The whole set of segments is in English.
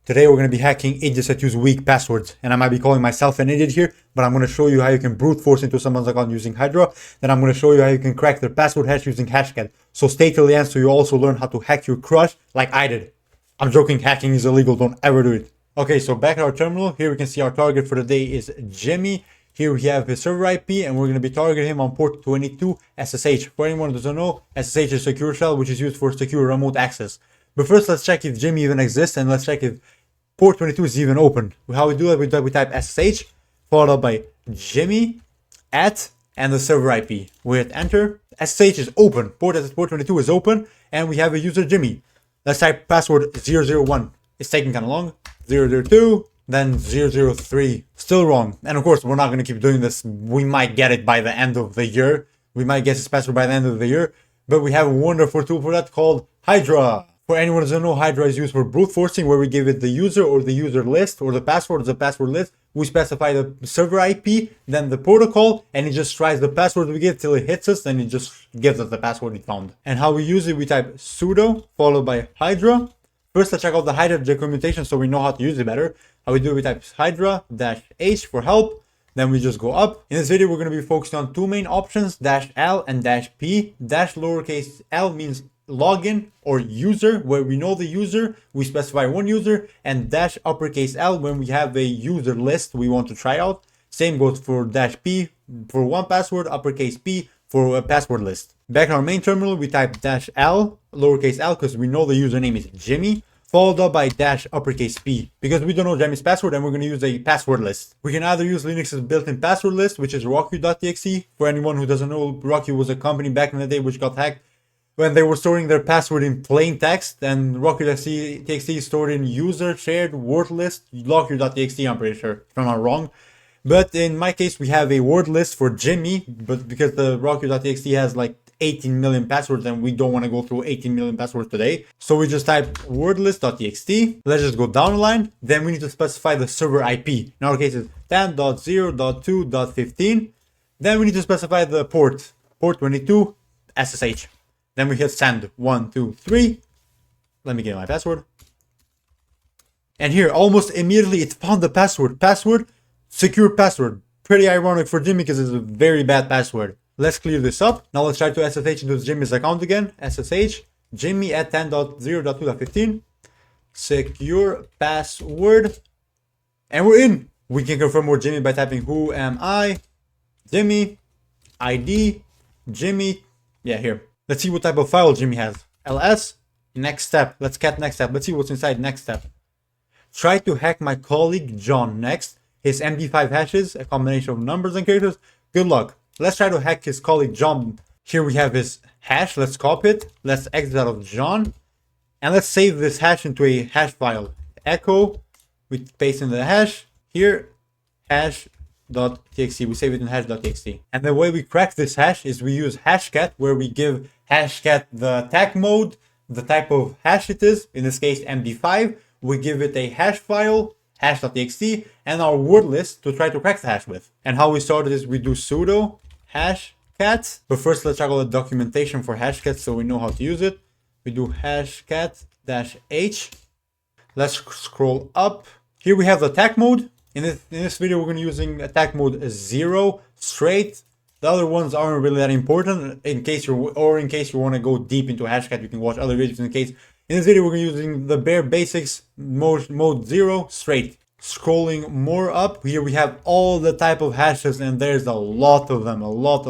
Today we're going to be hacking idiots that use weak passwords, and I might be calling myself an idiot here, but I'm going to show you how you can brute force into someone's account using Hydra. Then I'm going to show you how you can crack their password hash using Hashcat. So stay till the end so you also learn how to hack your crush like I did. I'm joking, hacking is illegal, don't ever do it. Okay, so back at our terminal, here we can see our target for the day is Jimmy. Here we have his server IP, and we're going to be targeting him on port 22 SSH. For anyone who doesn't know, SSH is a secure shell which is used for secure remote access. But first, let's check if Jimmy even exists, and let's check if port 22 is even open. How we do that, we type SSH, followed up by Jimmy, @ and the server IP. We hit enter. SSH is open. Port 22 is open, and we have a user Jimmy. Let's type password 001. It's taking kind of long. 002, then 003. Still wrong. And of course, we're not going to keep doing this. We might get it by the end of the year. We might get this password by the end of the year. But we have a wonderful tool for that called Hydra. For anyone who doesn't know, Hydra is used for brute forcing, where we give it the user or the user list, or the password is the password list. We specify the server IP, then the protocol, and it just tries the password we give till it hits us, and it just gives us the password we found. And how we use it, we type sudo, followed by Hydra. First, let's check out the Hydra documentation so we know how to use it better. How we do it, we type Hydra-H for help. Then we just go up. In this video, we're going to be focusing on two main options, -L and -P. Lowercase l means login or user, where we know the user, we specify one user, and -uppercase L when we have a user list we want to try out. Same goes for -P for one password, uppercase P for a password list. Back in our main terminal, we type -L, lowercase l, because we know the username is Jimmy, followed up by -uppercase P, because we don't know Jimmy's password and we're going to use a password list. We can either use Linux's built-in password list, which is rocky.txt. For anyone who doesn't know, Rocky was a company back in the day which got hacked when they were storing their password in plain text, and rocky.txt is stored in user shared word list, locker.txt, I'm pretty sure, if I'm not wrong. But in my case, we have a word list for Jimmy, but because the rocky.txt has like 18 million passwords and we don't want to go through 18 million passwords today. So we just type wordlist.txt. Let's just go down the line. Then we need to specify the server IP. In our case, it's 10.0.2.15. Then we need to specify the port 22 SSH. Then we hit send 1, 2, 3. Let me get my password. And here, almost immediately, it found the password. Secure password. Pretty ironic for Jimmy because it's a very bad password. Let's clear this up. Now let's try to SSH into Jimmy's account again. SSH Jimmy at 10.0.2.15. Secure password. And we're in. We can confirm more Jimmy by typing who am I? Jimmy. ID. Jimmy. Yeah, here. Let's see what type of file Jimmy has. ls. Next step. Let's cat next step. Let's see what's inside next step. Try to hack my colleague John next. His MD5 hashes, a combination of numbers and characters. Good luck. Let's try to hack his colleague John. Here we have his hash. Let's copy it. Let's exit out of John. And let's save this hash into a hash file. Echo. We paste in the hash. Here. Hash.txt. We save it in hash.txt. And the way we crack this hash is we use Hashcat, where we give Hashcat the attack mode, the type of hash it is. In this case, MD5. We give it a hash file, hash.txt, and our word list to try to crack the hash with. And how we started is we do sudo hashcat. But first, let's check out the documentation for Hashcat so we know how to use it. We do hashcat-h. Let's scroll up. Here we have the attack mode. In this video, we're going to be using attack mode 0 straight. The other ones aren't really that important. In case you want to go deep into Hashcat, you can watch other videos. In this video, we're using the bare basics mode 0 straight. Scrolling more up, here we have all the type of hashes, and there's a lot of them, a lot.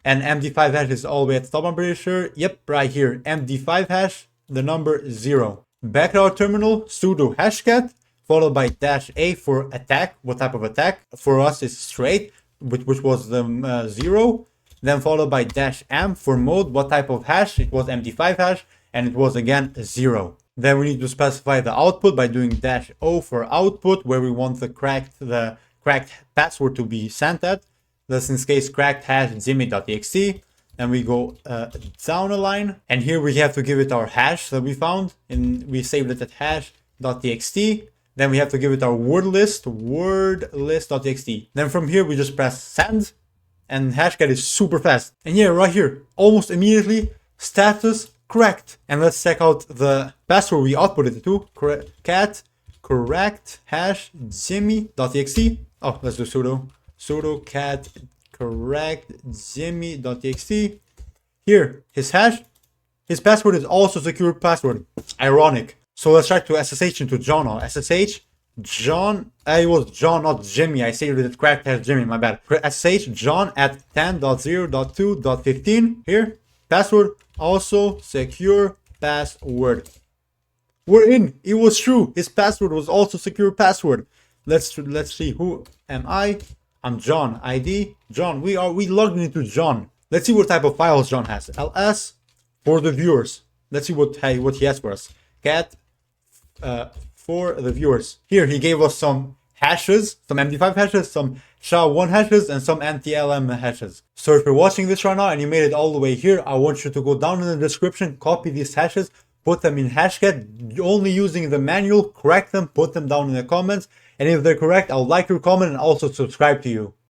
And MD5 hash is all the way at the top, I'm pretty sure. Yep, right here, MD5 hash, the number 0. Back at our terminal, sudo hashcat, followed by -a for attack. What type of attack? For us, it's straight, which was the 0. Then followed by -m for mode. What type of hash? It was MD5 hash, and it was again 0. Then we need to specify the output by doing -o for output, where we want the cracked password to be sent at. That's in this case cracked hash jimmy.txt. And we go down a line, and here we have to give it our hash that we found, and we saved it at hash.txt. Then we have to give it our word list.txt. Then from here we just press send, and Hashcat is super fast. And yeah, right here, almost immediately, status cracked. And let's check out the password we outputted it to. Cat correct hash jimmy.txt. Oh, let's do sudo cat correct jimmy.txt. Here, his password is also secure password. Ironic. So let's try to SSH into John. Or SSH John. It was John, not Jimmy. I saved it correct hash Jimmy. My bad. SSH John at 10.0.2.15. Here, password also secure password. We're in. It was true. His password was also secure password. Let's see. Who am I? I'm John. ID John. We logged into John. Let's see what type of files John has. ls for the viewers. Let's see what he has for us. Cat for the viewers. Here he gave us some hashes, some MD5 hashes, some SHA-1 hashes, and some anti-LM hashes. So if you're watching this right now and you made it all the way here, I want you to go down in the description, copy these hashes, put them in Hashcat, only using the manual, correct them, put them down in the comments, and if they're correct, I'll like your comment and also subscribe to you.